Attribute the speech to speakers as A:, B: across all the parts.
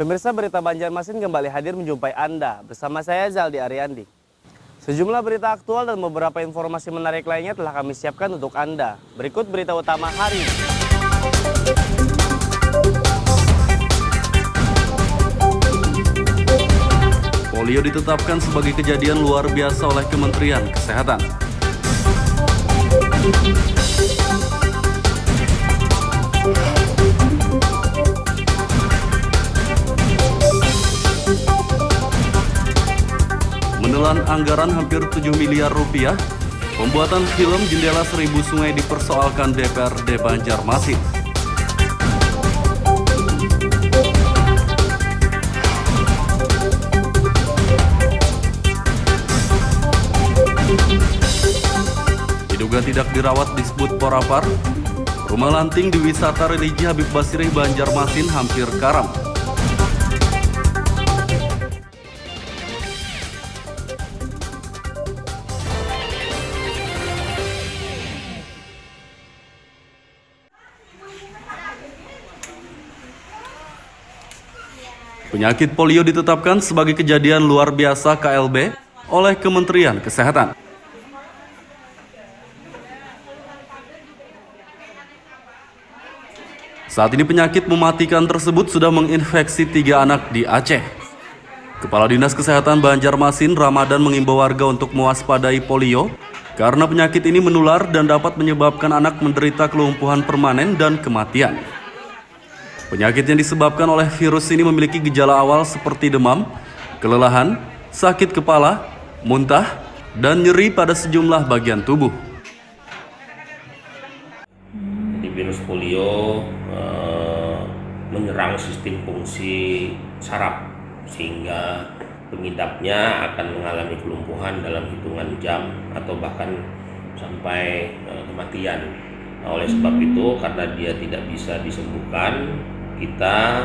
A: Pemirsa, berita Banjarmasin kembali hadir menjumpai Anda. Bersama saya Zaldi Ariandi. Sejumlah berita aktual dan beberapa informasi menarik lainnya telah kami siapkan untuk Anda. Berikut berita utama hari ini.
B: Polio ditetapkan sebagai kejadian luar biasa oleh Kementerian Kesehatan. Menelan anggaran hampir 7 miliar rupiah, pembuatan film Jendela Seribu Sungai dipersoalkan DPRD Banjarmasin. Diduga tidak dirawat disebut Porapar, rumah lanting di wisata religi Habib Basrih Banjarmasin hampir karam. Penyakit polio ditetapkan sebagai kejadian luar biasa KLB oleh Kementerian Kesehatan. Saat ini penyakit mematikan tersebut sudah menginfeksi 3 anak di Aceh. Kepala Dinas Kesehatan Banjarmasin Ramadan mengimbau warga untuk mewaspadai polio karena penyakit ini menular dan dapat menyebabkan anak menderita kelumpuhan permanen dan kematian. Penyakit yang disebabkan oleh virus ini memiliki gejala awal seperti demam, kelelahan, sakit kepala, muntah, dan nyeri pada sejumlah bagian tubuh.
C: Jadi virus polio menyerang sistem fungsi saraf sehingga pengidapnya akan mengalami kelumpuhan dalam hitungan jam atau bahkan sampai kematian. Nah, oleh sebab itu, karena dia tidak bisa disembuhkan, kita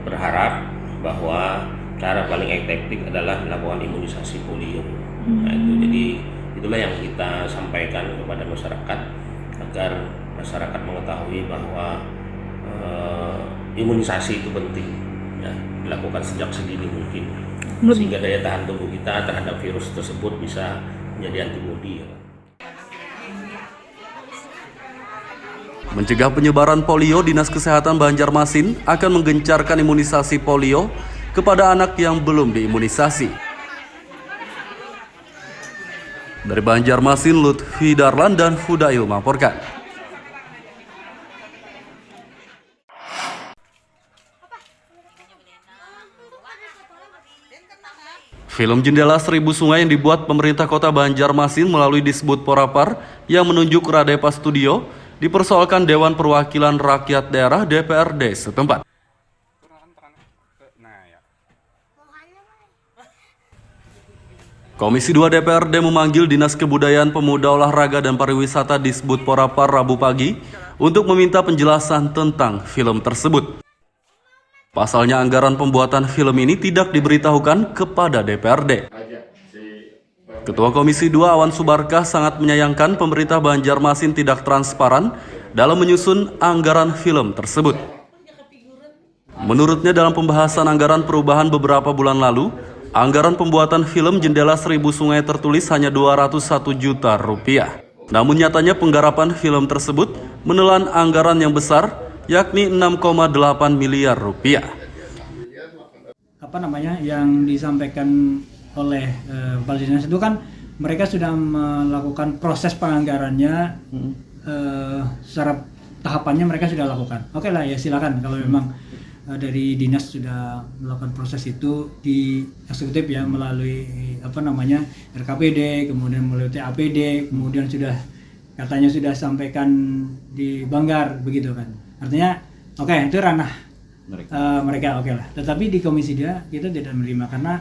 C: berharap bahwa cara paling efektif adalah melakukan imunisasi polio. Nah, jadi itulah yang kita sampaikan kepada masyarakat agar masyarakat mengetahui bahwa imunisasi itu penting, ya, dilakukan sejak sedini mungkin, sehingga daya tahan tubuh kita terhadap virus tersebut bisa menjadi antibodi.
B: Mencegah penyebaran polio, Dinas Kesehatan Banjarmasin akan menggencarkan imunisasi polio kepada anak yang belum diimunisasi. Dari Banjarmasin, Lutfi Darlan dan Fudail melaporkan. Film Jendela Seribu Sungai yang dibuat pemerintah kota Banjarmasin melalui disebut Porapar yang menunjuk Radepa Studio dipersoalkan Dewan Perwakilan Rakyat Daerah DPRD setempat. Komisi 2 DPRD memanggil Dinas Kebudayaan Pemuda Olahraga dan Pariwisata disebut Porapar Rabu pagi untuk meminta penjelasan tentang film tersebut. Pasalnya anggaran pembuatan film ini tidak diberitahukan kepada DPRD. Ketua Komisi 2 Awan Subarkah sangat menyayangkan pemerintah Banjarmasin tidak transparan dalam menyusun anggaran film tersebut. Menurutnya dalam pembahasan anggaran perubahan beberapa bulan lalu, anggaran pembuatan film Jendela Seribu Sungai tertulis hanya 201 juta rupiah. Namun nyatanya penggarapan film tersebut menelan anggaran yang besar, yakni 6,8 miliar rupiah.
D: Yang disampaikan oleh Kepala Dinas itu kan mereka sudah melakukan proses penganggarannya, secara tahapannya mereka sudah lakukan. Oke lah ya, silakan kalau memang dari dinas sudah melakukan proses itu di eksekutif ya, melalui RKPD, kemudian melalui TAPD, kemudian sudah katanya sudah sampaikan di Banggar begitu kan. Artinya oke, itu ranah mereka oke lah. Tetapi di Komisi 2 kita tidak menerima karena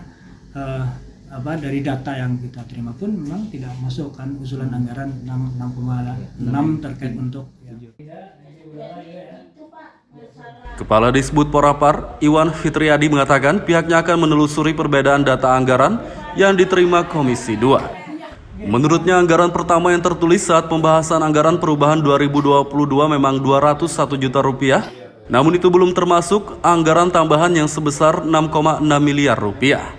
D: dari data yang kita terima pun memang tidak masuk kan usulan anggaran 6,6 terkait untuk
B: Kepala Disbud Porapar, Iwan Fitriadi mengatakan pihaknya akan menelusuri perbedaan data anggaran yang diterima Komisi 2. Menurutnya anggaran pertama yang tertulis saat pembahasan anggaran perubahan 2022 memang 201 juta rupiah Namun itu belum termasuk anggaran tambahan yang sebesar 6,6 miliar rupiah.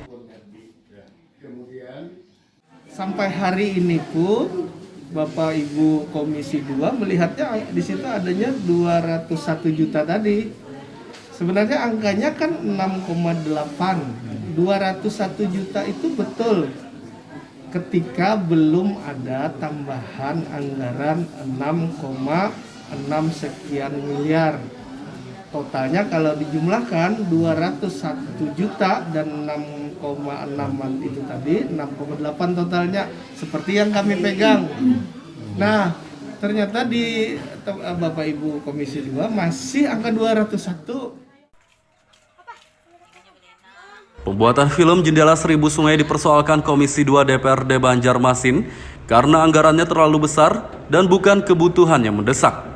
E: Sampai hari ini pun Bapak Ibu Komisi 2 melihatnya di situ adanya 201 juta tadi. Sebenarnya angkanya kan 6,8. 201 juta itu betul ketika belum ada tambahan anggaran 6,6 sekian miliar. Totalnya kalau dijumlahkan 201 juta dan 6,6 itu tadi 6,8 totalnya seperti yang kami pegang. Nah, ternyata di Bapak Ibu Komisi 2 masih angka 201.
B: Pembuatan film Jendela Seribu Sungai dipersoalkan Komisi 2 DPRD Banjarmasin karena anggarannya terlalu besar dan bukan kebutuhan yang mendesak.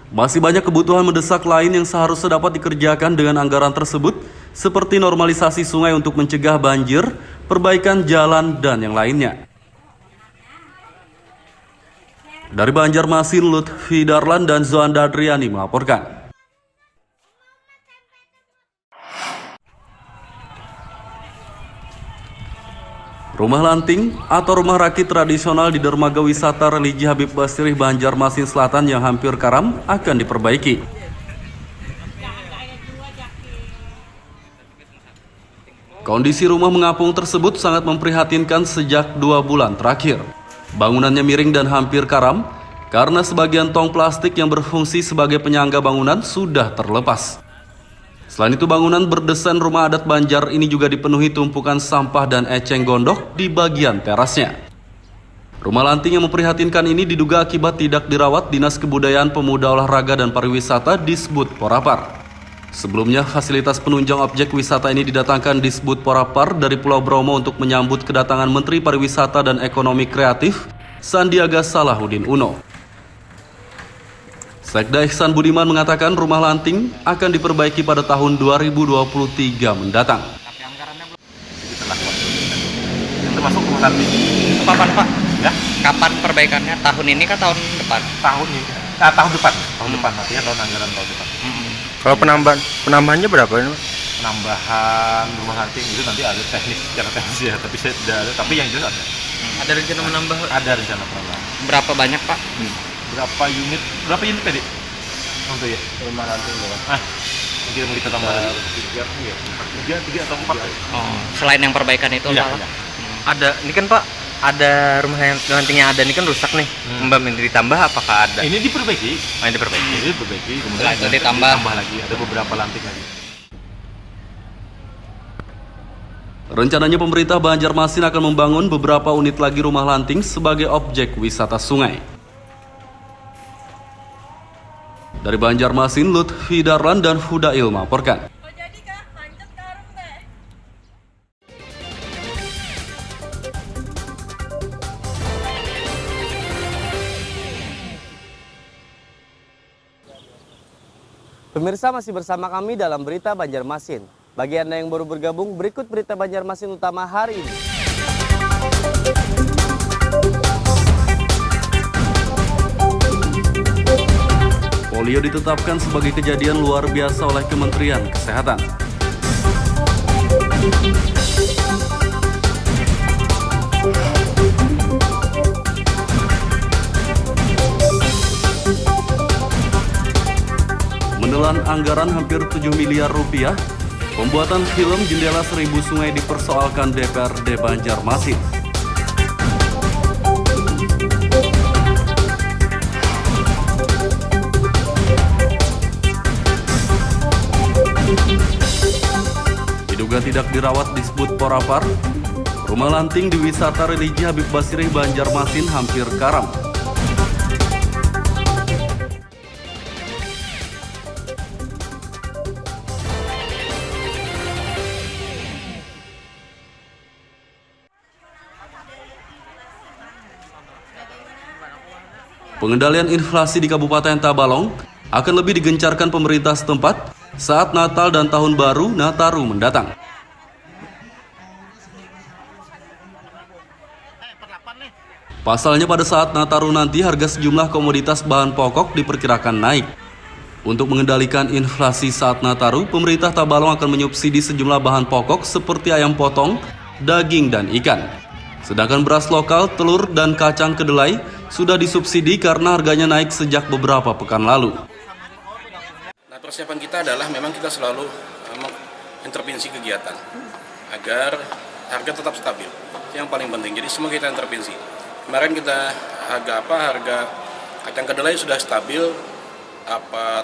B: Masih banyak kebutuhan mendesak lain yang seharusnya dapat dikerjakan dengan anggaran tersebut, seperti normalisasi sungai untuk mencegah banjir, perbaikan jalan, dan yang lainnya. Dari Banjarmasin, Lutfi Darlan dan Zoanda Adriani melaporkan. Rumah Lanting atau rumah rakit tradisional di dermaga wisata religi Habib Basirih Banjarmasin Selatan yang hampir karam akan diperbaiki. Kondisi rumah mengapung tersebut sangat memprihatinkan sejak 2 bulan terakhir. Bangunannya miring dan hampir karam karena sebagian tong plastik yang berfungsi sebagai penyangga bangunan sudah terlepas. Selain itu, bangunan berdesain rumah adat Banjar ini juga dipenuhi tumpukan sampah dan eceng gondok di bagian terasnya. Rumah Lanting yang memprihatinkan ini diduga akibat tidak dirawat Dinas Kebudayaan Pemuda Olahraga dan Pariwisata Disbud Porapar. Sebelumnya, fasilitas penunjang objek wisata ini didatangkan Disbud Porapar dari Pulau Bromo untuk menyambut kedatangan Menteri Pariwisata dan Ekonomi Kreatif Sandiaga Salahuddin Uno. Sekda Ihsan Budiman mengatakan rumah Lanting akan diperbaiki pada tahun 2023 mendatang.
F: Termasuk rumah Lanting. Kapan Pak? Ya? Kapan perbaikannya? Tahun ini kah tahun depan?
G: Tahun ini. Tahun depan. Tahun depan artinya tahun anggaran tahun depan.
F: Kalau penambahannya berapa ini?
G: Penambahan rumah Lanting itu nanti ada teknis, secara teknis ya, tapi saya tidak ada. Tapi yang jelas ada.
F: Ada rencana menambah?
G: Ada rencana penambahan.
F: Berapa banyak Pak?
G: Berapa unit tadi? Untuk ya?
F: Rumah Lanting
G: Mungkin mau kita tambah lagi. 3 atau 4.
F: Oh, selain yang perbaikan itu
G: Iya.
H: Ada, ini kan Pak, ada rumah yang nantinya ada ini kan rusak nih. Mbak minta ditambah apakah ada?
G: Ini diperbaiki.
H: Ini diperbaiki.
G: Ini diperbaiki. Kemudian
F: Setelah itu ditambah
G: lagi. Ada beberapa lantik lagi.
B: Rencananya pemerintah Banjarmasin akan membangun beberapa unit lagi rumah Lanting sebagai objek wisata sungai. Dari Banjarmasin, Lutfi Darlan dan Fudail melaporkan.
A: Pemirsa, masih bersama kami dalam Berita Banjarmasin. Bagi Anda yang baru bergabung, berikut Berita Banjarmasin utama hari ini.
B: Polio ditetapkan sebagai kejadian luar biasa oleh Kementerian Kesehatan. Menelan anggaran hampir 7 miliar rupiah, pembuatan film Jendela Seribu Sungai dipersoalkan DPRD Banjarmasin. Diduga tidak dirawat Disbud Porapar, rumah Lanting di wisata religi Habib Basirih Banjarmasin hampir karam. Pengendalian inflasi di Kabupaten Tabalong akan lebih digencarkan pemerintah setempat saat Natal dan Tahun Baru Nataru mendatang. Pasalnya pada saat Nataru nanti harga sejumlah komoditas bahan pokok diperkirakan naik. Untuk mengendalikan inflasi saat Nataru, pemerintah Tabalong akan menyubsidi sejumlah bahan pokok seperti ayam potong, daging, dan ikan. Sedangkan beras lokal, telur, dan kacang kedelai sudah disubsidi karena harganya naik sejak beberapa pekan lalu.
I: Nah, persiapan kita adalah memang kita selalu intervensi kegiatan agar harga tetap stabil. Itu yang paling penting. Jadi semua kita intervensi. Kemarin kita harga kacang kedelai sudah stabil,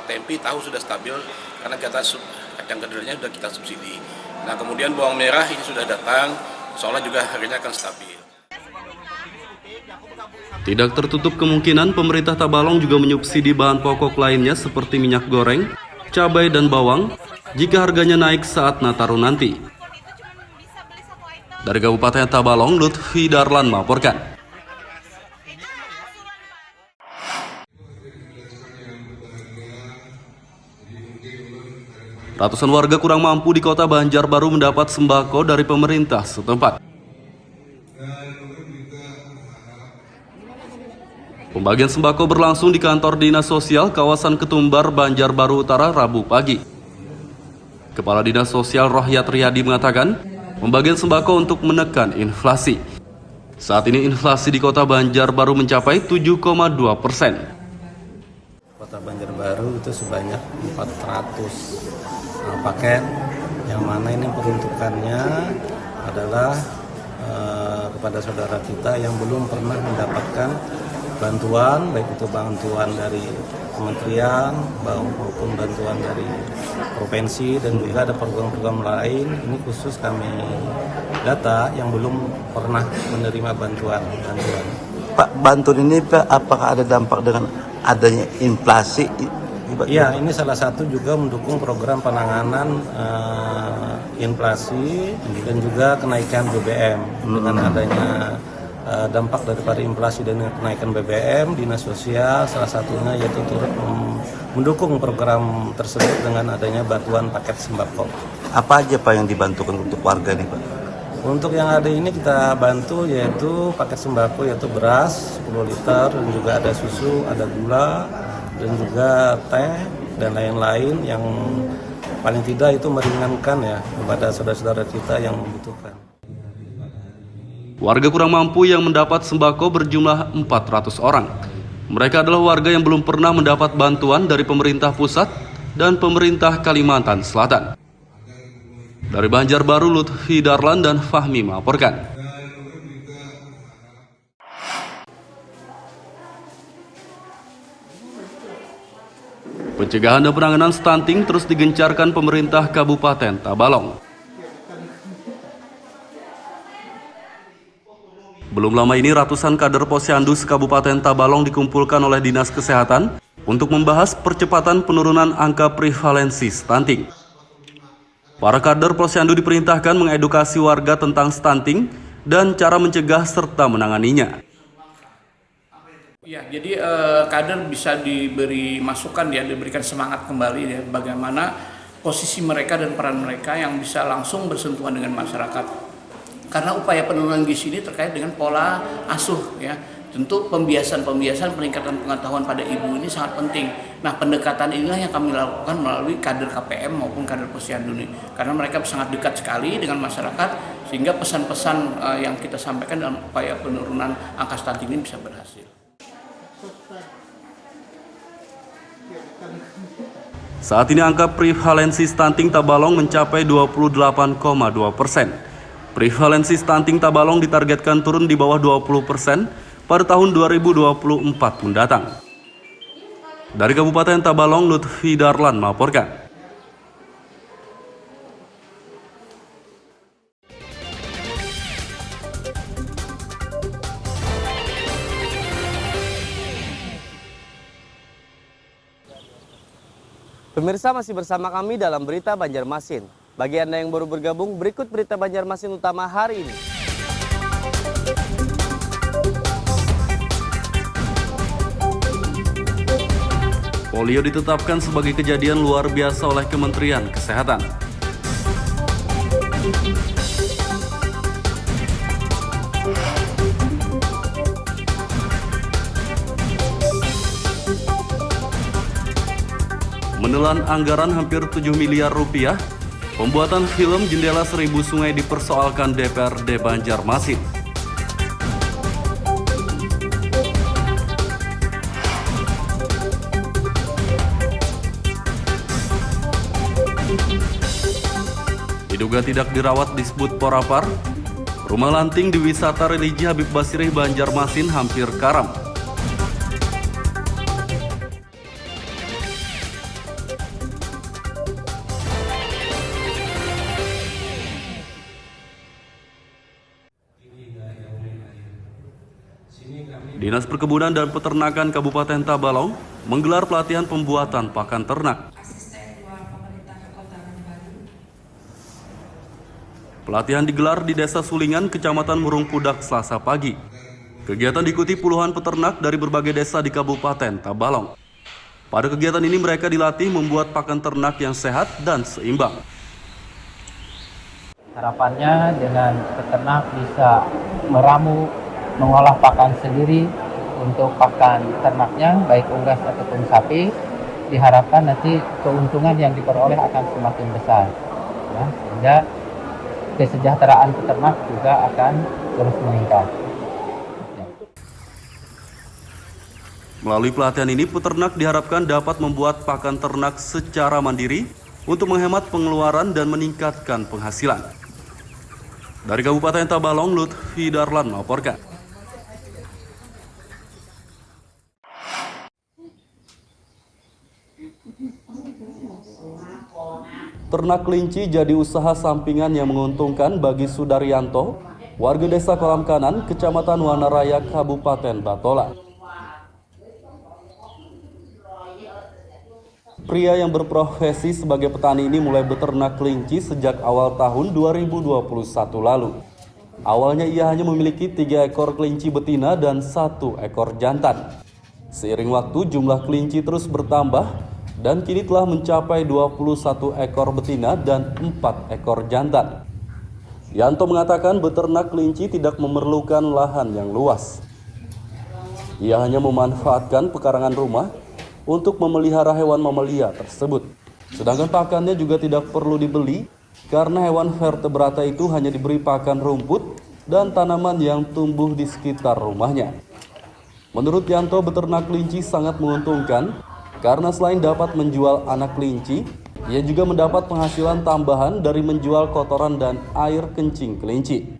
I: tempe tahu sudah stabil karena kacang kedelainya sudah kita subsidi. Nah, kemudian bawang merah ini sudah datang, insya Allah juga harganya akan stabil.
B: Tidak tertutup kemungkinan pemerintah Tabalong juga menyubsidi bahan pokok lainnya seperti minyak goreng, cabai, dan bawang jika harganya naik saat Nataru nanti. Dari Kabupaten Tabalong, Lutfi Darlan melaporkan. Ratusan warga kurang mampu di kota Banjarbaru mendapat sembako dari pemerintah setempat. Pembagian sembako berlangsung di kantor Dinas Sosial kawasan Ketumbar, Banjarbaru Utara, Rabu pagi. Kepala Dinas Sosial Rohyat Riyadi mengatakan, pembagian sembako untuk menekan inflasi. Saat ini inflasi di kota Banjarbaru mencapai 7,2%.
J: Kota Banjarbaru itu sebanyak 400 paket, yang mana ini peruntukannya adalah kepada saudara kita yang belum pernah mendapatkan bantuan, baik itu bantuan dari kementerian maupun bantuan dari provinsi, dan juga ada program-program lain. Ini khusus kami data yang belum pernah menerima bantuan.
K: Pak, bantuan ini Pak, apakah ada dampak dengan adanya inflasi?
J: Iya, ini salah satu juga mendukung program penanganan inflasi dan juga kenaikan BBM. Dengan adanya dampak daripada inflasi dan kenaikan BBM, Dinas Sosial salah satunya yaitu turut mendukung program tersebut dengan adanya bantuan paket sembako.
K: Apa aja Pak yang dibantukan untuk warga nih Pak?
J: Untuk yang ada ini kita bantu yaitu paket sembako, yaitu beras 10 liter, dan juga ada susu, ada gula, dan juga teh dan lain-lain yang paling tidak itu meringankan ya kepada saudara-saudara kita yang membutuhkan.
B: Warga kurang mampu yang mendapat sembako berjumlah 400 orang. Mereka adalah warga yang belum pernah mendapat bantuan dari pemerintah pusat dan pemerintah Kalimantan Selatan. Dari Banjarbaru, Lutfi Darlan dan Fahmi melaporkan. Pencegahan dan penanganan stunting terus digencarkan pemerintah Kabupaten Tabalong. Belum lama ini ratusan kader Posyandu Kabupaten Tabalong dikumpulkan oleh Dinas Kesehatan untuk membahas percepatan penurunan angka prevalensi stunting. Para kader Posyandu diperintahkan mengedukasi warga tentang stunting dan cara mencegah serta menanganinya.
L: Ya, jadi kader bisa diberi masukan ya, diberikan semangat kembali ya, bagaimana posisi mereka dan peran mereka yang bisa langsung bersentuhan dengan masyarakat. Karena upaya penurunan gizi ini terkait dengan pola asuh ya. Tentu pembiasan peningkatan pengetahuan pada ibu ini sangat penting. Nah, pendekatan inilah yang kami lakukan melalui kader KPM maupun kader Posyandu ini. Karena mereka sangat dekat sekali dengan masyarakat, sehingga pesan-pesan yang kita sampaikan dalam upaya penurunan angka stunting ini bisa berhasil.
B: Saat ini angka prevalensi stunting Tabalong mencapai 28,2%. Prevalensi stunting Tabalong ditargetkan turun di bawah 20% pada tahun 2024 mendatang. Dari Kabupaten Tabalong, Lutfi Darlan melaporkan.
A: Pemirsa, masih bersama kami dalam Berita Banjarmasin. Bagi Anda yang baru bergabung, berikut Berita Banjarmasin utama hari ini.
B: Polio ditetapkan sebagai kejadian luar biasa oleh Kementerian Kesehatan. menelan anggaran hampir 7 miliar rupiah, pembuatan film Jendela Seribu Sungai dipersoalkan DPRD Banjarmasin. Diduga tidak dirawat disebut Porapar, rumah lanting di wisata religi Habib Basirih Banjarmasin hampir karam. Dinas Perkebunan dan Peternakan Kabupaten Tabalong menggelar pelatihan pembuatan pakan ternak. Pelatihan digelar di Desa Sulingan, Kecamatan Murung Pudak, Selasa pagi. Kegiatan diikuti puluhan peternak dari berbagai desa di Kabupaten Tabalong. Pada kegiatan ini mereka dilatih membuat pakan ternak yang sehat dan seimbang.
M: Harapannya dengan peternak bisa meramu, mengolah pakan sendiri untuk pakan ternaknya, baik unggas ataupun sapi. Diharapkan nanti keuntungan yang diperoleh akan semakin besar, ya, sehingga kesejahteraan peternak juga akan terus meningkat.
B: Melalui pelatihan ini, peternak diharapkan dapat membuat pakan ternak secara mandiri untuk menghemat pengeluaran dan meningkatkan penghasilan. Dari Kabupaten Tabalong, Lutfi Darlan melaporkan. Ternak kelinci jadi usaha sampingan yang menguntungkan bagi Sudaryanto, warga desa Kolam Kanan, Kecamatan Wanaraya, Kabupaten Batola. Pria yang berprofesi sebagai petani ini mulai beternak kelinci sejak awal tahun 2021 lalu. Awalnya ia hanya memiliki 3 ekor kelinci betina dan 1 ekor jantan. Seiring waktu jumlah kelinci terus bertambah, dan kini telah mencapai 21 ekor betina dan 4 ekor jantan. Yanto mengatakan beternak kelinci tidak memerlukan lahan yang luas. Ia hanya memanfaatkan pekarangan rumah untuk memelihara hewan mamalia tersebut. Sedangkan pakannya juga tidak perlu dibeli karena hewan vertebrata itu hanya diberi pakan rumput dan tanaman yang tumbuh di sekitar rumahnya. Menurut Yanto, beternak kelinci sangat menguntungkan karena selain dapat menjual anak kelinci, ia juga mendapat penghasilan tambahan dari menjual kotoran dan air kencing kelinci.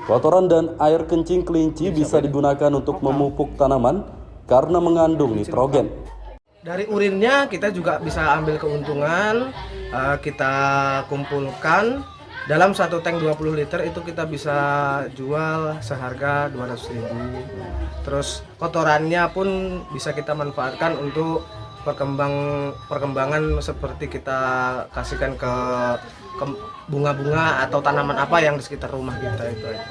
B: Kotoran dan air kencing kelinci bisa digunakan untuk memupuk tanaman karena mengandung nitrogen.
E: Dari urinnya kita juga bisa ambil keuntungan, kita kumpulkan dalam 1 tank 20 liter itu kita bisa jual seharga 200.000. Terus kotorannya pun bisa kita manfaatkan untuk perkembangan seperti kita kasihkan ke bunga-bunga atau tanaman apa yang di sekitar rumah kita itu aja.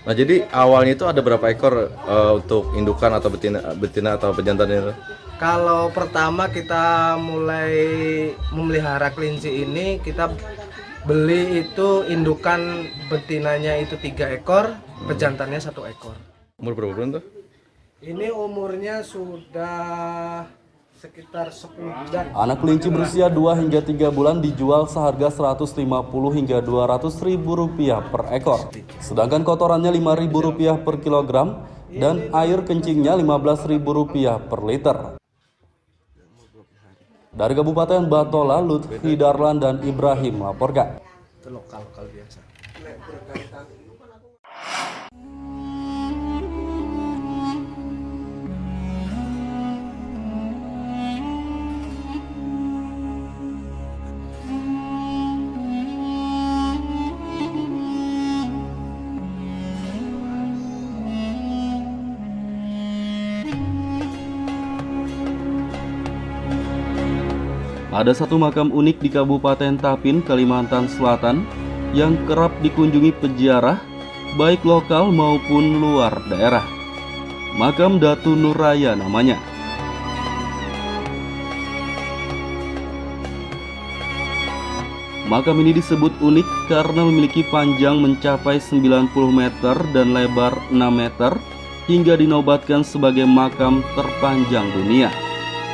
G: Nah, jadi awalnya itu ada berapa ekor untuk indukan atau betina atau pejantan itu?
E: Kalau pertama kita mulai memelihara kelinci ini, kita beli itu indukan betinanya itu 3 ekor, pejantannya 1 ekor.
G: Umur berapa bulan tuh?
E: Ini umurnya sudah sekitar 10 bulan.
B: Anak kelinci berusia 2 hingga 3 bulan dijual seharga 150 hingga 200 ribu rupiah per ekor. Sedangkan kotorannya 5.000 rupiah per kilogram dan air kencingnya 15.000 rupiah per liter. Dari Kabupaten Batola, Lutfi Darlan dan Ibrahim melaporkan.
E: Itu lokal biasa.
B: Ada satu makam unik di Kabupaten Tapin, Kalimantan Selatan yang kerap dikunjungi peziarah baik lokal maupun luar daerah. Makam Datu Nuraya namanya. Makam ini disebut unik karena memiliki panjang mencapai 90 meter dan lebar 6 meter hingga dinobatkan sebagai makam terpanjang dunia.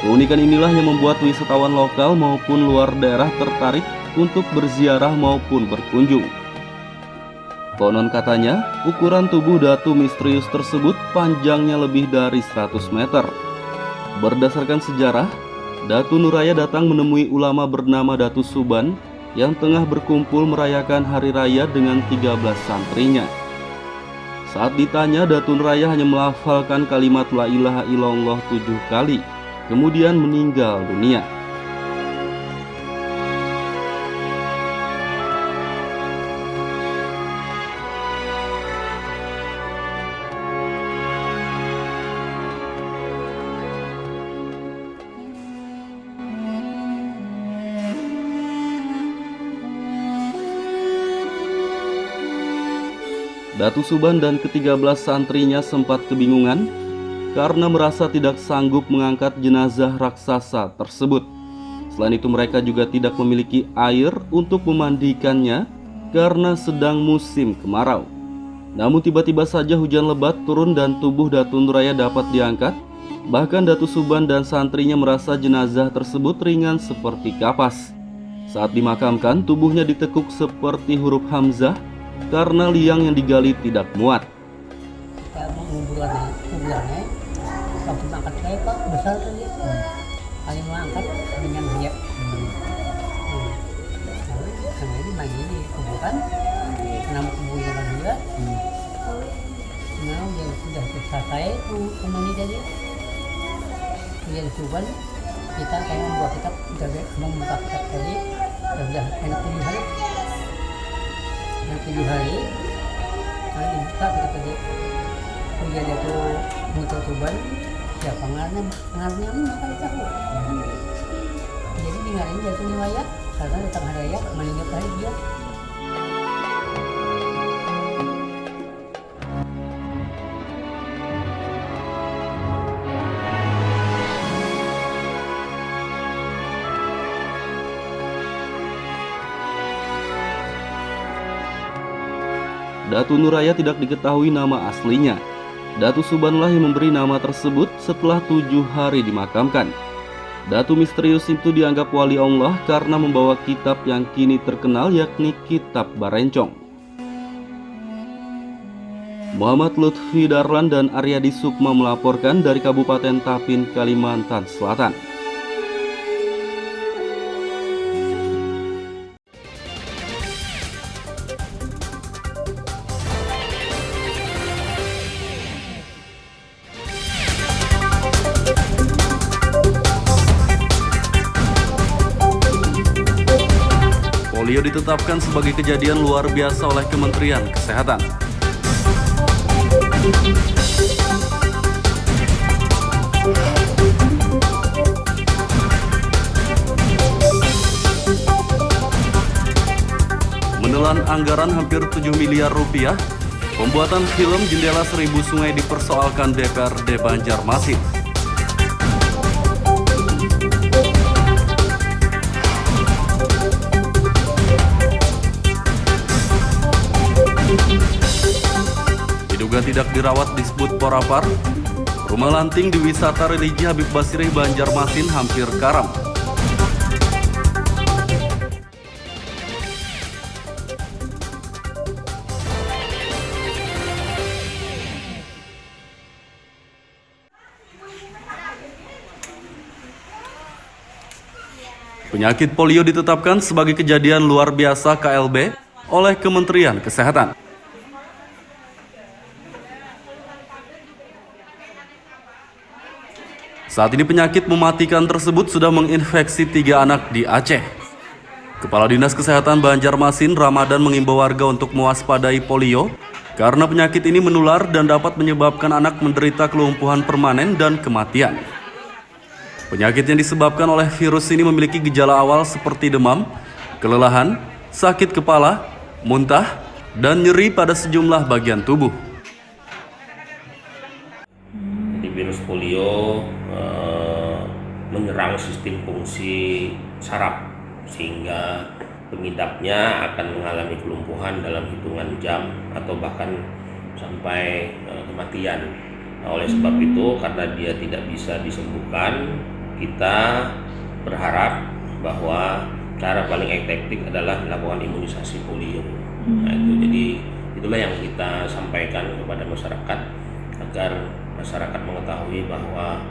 B: Keunikan inilah yang membuat wisatawan lokal maupun luar daerah tertarik untuk berziarah maupun berkunjung. Konon katanya, ukuran tubuh Datu misterius tersebut panjangnya lebih dari 100 meter. Berdasarkan sejarah, Datu Nuraya datang menemui ulama bernama Datu Suban yang tengah berkumpul merayakan hari raya dengan 13 santrinya. Saat ditanya, Datu Nuraya hanya melafalkan kalimat La ilaha illallah 7 kali, kemudian meninggal dunia. Datu Suban dan ke-13 santrinya sempat kebingungan karena merasa tidak sanggup mengangkat jenazah raksasa tersebut. Selain itu mereka juga tidak memiliki air untuk memandikannya karena sedang musim kemarau. Namun tiba-tiba saja hujan lebat turun dan tubuh Datu Nuraya dapat diangkat. Bahkan Datu Suban dan santrinya merasa jenazah tersebut ringan seperti kapas. Saat dimakamkan, tubuhnya ditekuk seperti huruf Hamzah karena liang yang digali tidak muat.
N: Kita menguburannya, waktu mengangkat saya Pak besar tadi, paling mengangkat dengan dia. Karena ini lagi di kuburan, kenapa kuburan juga? Nah, yang sudah selesai kemani tadi, yang Suban kita kayak membuat kitab, membuka kitab tadi, sudah enak pilihan. Yang 7 hari, kalau dibuka kita tadi, kemudian itu muncul Tuban, ya pengaruhnya bakal tahu. Jadi dengarin Datu Nuraya, karena datang hari raya, meninggal hari dia.
B: Datu Nuraya tidak diketahui nama aslinya. Datu Subanlah yang memberi nama tersebut setelah 7 hari dimakamkan. Datu misterius itu dianggap wali Allah karena membawa kitab yang kini terkenal yakni Kitab Barencong. Muhammad Lutfi Darlan dan Aryadi Sukma melaporkan dari Kabupaten Tapin, Kalimantan Selatan. Polio ditetapkan sebagai kejadian luar biasa oleh Kementerian Kesehatan. Menelan anggaran hampir 7 miliar rupiah, pembuatan film Jendela Seribu Sungai dipersoalkan DPRD Banjarmasin. Diduga tidak dirawat disebut Porapar, rumah lanting di wisata religi Habib Basirih Banjarmasin hampir karam. Penyakit polio ditetapkan sebagai kejadian luar biasa KLB oleh Kementerian Kesehatan. Saat ini penyakit mematikan tersebut sudah menginfeksi 3 anak di Aceh. Kepala Dinas Kesehatan Banjarmasin Ramadan mengimbau warga untuk mewaspadai polio karena penyakit ini menular dan dapat menyebabkan anak menderita kelumpuhan permanen dan kematian. Penyakit yang disebabkan oleh virus ini memiliki gejala awal seperti demam, kelelahan, sakit kepala, muntah, dan nyeri pada sejumlah bagian tubuh.
C: Jadi virus polio menyerang sistem fungsi saraf sehingga pengidapnya akan mengalami kelumpuhan dalam hitungan jam atau bahkan sampai kematian. Oleh sebab itu, karena dia tidak bisa disembuhkan, kita berharap bahwa cara paling efektif adalah melakukan imunisasi polio. Nah, itu jadi itulah yang kita sampaikan kepada masyarakat agar masyarakat mengetahui bahwa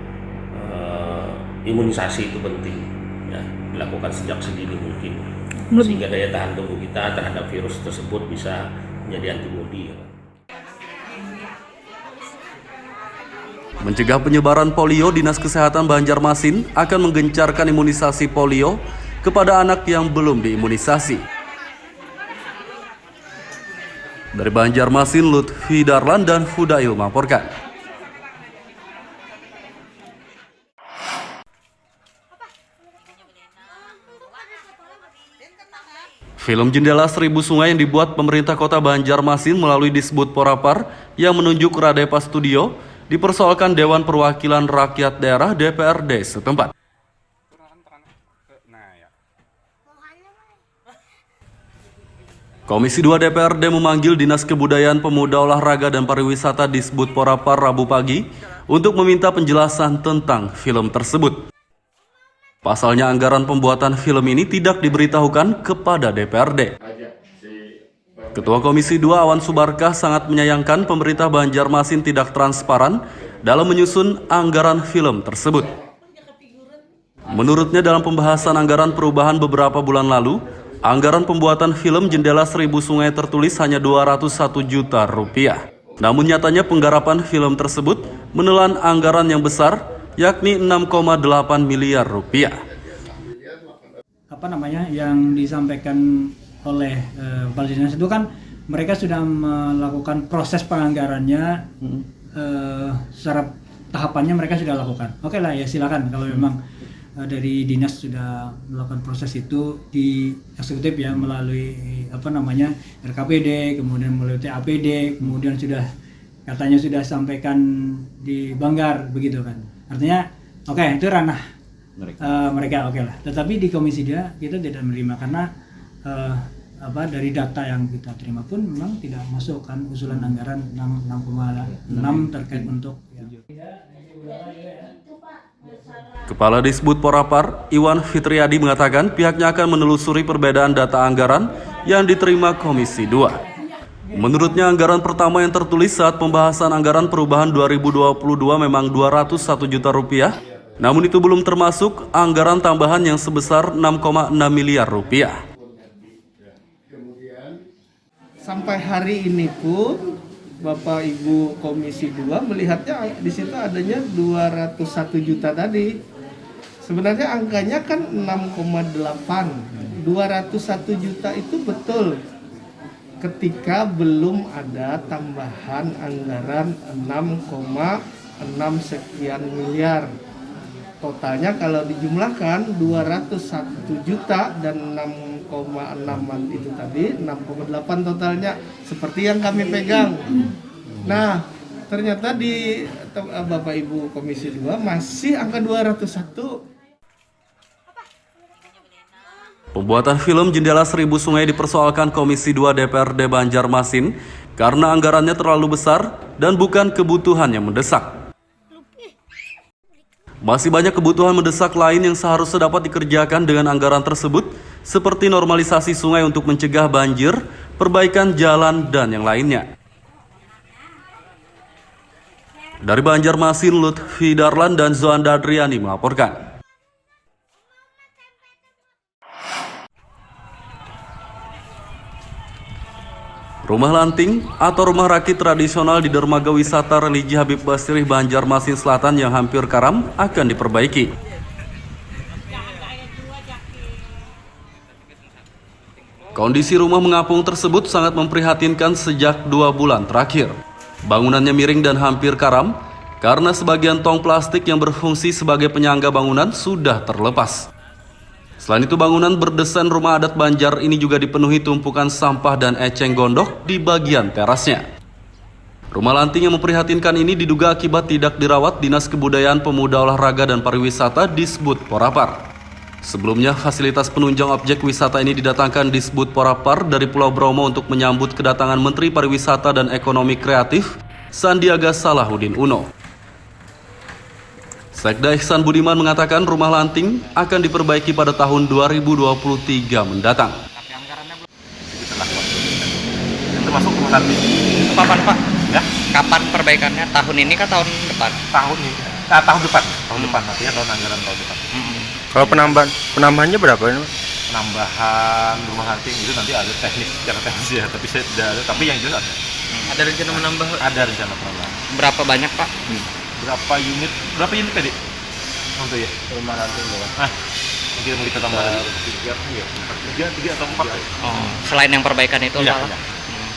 C: imunisasi itu penting, ya, dilakukan sejak sedini mungkin sehingga daya tahan tubuh kita terhadap virus tersebut bisa menjadi antibodi.
B: Mencegah penyebaran polio, Dinas Kesehatan Banjarmasin akan menggencarkan imunisasi polio kepada anak yang belum diimunisasi. Dari Banjarmasin, Lutfi Darlan dan Fudail melaporkan. Film Jendela Seribu Sungai yang dibuat pemerintah kota Banjarmasin melalui Disbud Porapar yang menunjuk Radepa Studio dipersoalkan Dewan Perwakilan Rakyat Daerah DPRD setempat. Komisi 2 DPRD memanggil Dinas Kebudayaan Pemuda Olahraga dan Pariwisata Disbud Porapar Rabu pagi untuk meminta penjelasan tentang film tersebut. Pasalnya anggaran pembuatan film ini tidak diberitahukan kepada DPRD. Ketua Komisi 2 Awan Subarkah sangat menyayangkan pemerintah Banjarmasin tidak transparan dalam menyusun anggaran film tersebut. Menurutnya dalam pembahasan anggaran perubahan beberapa bulan lalu, anggaran pembuatan film Jendela Seribu Sungai tertulis hanya 201 juta rupiah. Namun nyatanya penggarapan film tersebut menelan anggaran yang besar, yakni 6,8 miliar rupiah.
D: Yang disampaikan oleh Kepala Dinas itu kan mereka sudah melakukan proses penganggarannya, secara tahapannya mereka sudah lakukan. Oke lah ya, silakan kalau memang dari dinas sudah melakukan proses itu di eksekutif ya, melalui RKPD, kemudian melalui TAPD, kemudian sudah katanya sudah sampaikan di Banggar begitu kan. Artinya oke, itu ranah mereka oke lah. Tetapi di Komisi 2 kita tidak menerima karena dari data yang kita terima pun memang tidak masuk kan usulan anggaran 6,6 terkait untuk
B: Kepala Disbud Porapar, Iwan Fitriadi mengatakan pihaknya akan menelusuri perbedaan data anggaran yang diterima Komisi 2. Menurutnya anggaran pertama yang tertulis saat pembahasan anggaran perubahan 2022 memang 201 juta rupiah, namun itu belum termasuk anggaran tambahan yang sebesar 6,6 miliar rupiah.
E: Sampai hari ini pun Bapak Ibu Komisi 2 melihatnya di situ adanya 201 juta tadi. Sebenarnya angkanya kan 6,8. 201 juta itu betul ketika belum ada tambahan anggaran 6,6 sekian miliar. Totalnya kalau dijumlahkan 201 juta dan 6,6 itu tadi 6,8 totalnya seperti yang kami pegang. Nah, ternyata di Bapak Ibu Komisi 2 masih angka 201.
B: Pembuatan film Jendela Seribu Sungai dipersoalkan Komisi 2 DPRD Banjarmasin karena anggarannya terlalu besar dan bukan kebutuhan yang mendesak. Masih banyak kebutuhan mendesak lain yang seharusnya dapat dikerjakan dengan anggaran tersebut, seperti normalisasi sungai untuk mencegah banjir, perbaikan jalan, dan yang lainnya. Dari Banjarmasin, Lutfi Darlan dan Zoanda Adriani melaporkan. Rumah Lanting atau rumah rakit tradisional di dermaga wisata religi Habib Basirih Banjarmasin Selatan yang hampir karam akan diperbaiki. Kondisi rumah mengapung tersebut sangat memprihatinkan sejak 2 bulan terakhir. Bangunannya miring dan hampir karam karena sebagian tong plastik yang berfungsi sebagai penyangga bangunan sudah terlepas. Selain itu, bangunan berdesain rumah adat Banjar ini juga dipenuhi tumpukan sampah dan eceng gondok di bagian terasnya. Rumah Lanting yang memprihatinkan ini diduga akibat tidak dirawat Dinas Kebudayaan Pemuda Olahraga dan Pariwisata Disbud Porapar. Sebelumnya, fasilitas penunjang objek wisata ini didatangkan Disbud Porapar dari Pulau Bromo untuk menyambut kedatangan Menteri Pariwisata dan Ekonomi Kreatif Sandiaga Salahuddin Uno. Sekda Ihsan Budiman mengatakan rumah lanting akan diperbaiki pada tahun 2023 mendatang.
G: Termasuk rumah lanting.
F: Kapan Pak?
G: Ya?
F: Kapan perbaikannya? Tahun ini kah tahun depan?
G: Tahun ini. Tahun depan. Tahun depan artinya tahun anggaran tahun depan.
H: Kalau penambahannya berapa ini?
G: Penambahan rumah lanting itu nanti ada teknis, secara teknis ya, tapi saya tidak ada. Tapi yang jelas ada.
F: Ada rencana menambah?
G: Ada rencana penambahan.
F: Berapa banyak Pak?
G: Berapa unit tadi? Untuk ya? Rumah lanting ya. Mungkin kita tambah lagi. Tiga atau 4.
F: Oh, selain yang perbaikan itu
G: Iya,
F: Pak?
G: iya.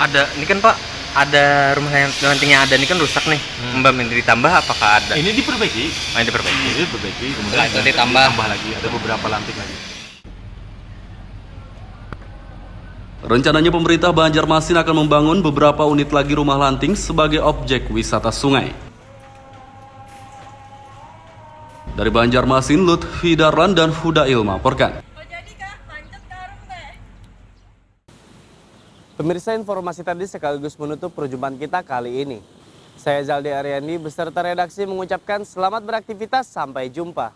F: Ada, ini kan Pak, ada rumah lanting yang ada ini kan rusak nih. Mbak minta ditambah apakah ada?
G: Ini diperbaiki.
F: Ini diperbaiki.
G: Ini diperbaiki. Kemudian
F: Setelah itu ditambah
G: lagi. Ada beberapa lanting lagi.
B: Rencananya pemerintah Banjarmasin akan membangun beberapa unit lagi rumah lanting sebagai objek wisata sungai. Dari Banjarmasin, Lutfi Darlan dan Hudail melaporkan.
A: Pemirsa, informasi tadi sekaligus menutup perjumpaan kita kali ini. Saya Zaldi Ariandi beserta redaksi mengucapkan selamat beraktivitas, sampai jumpa.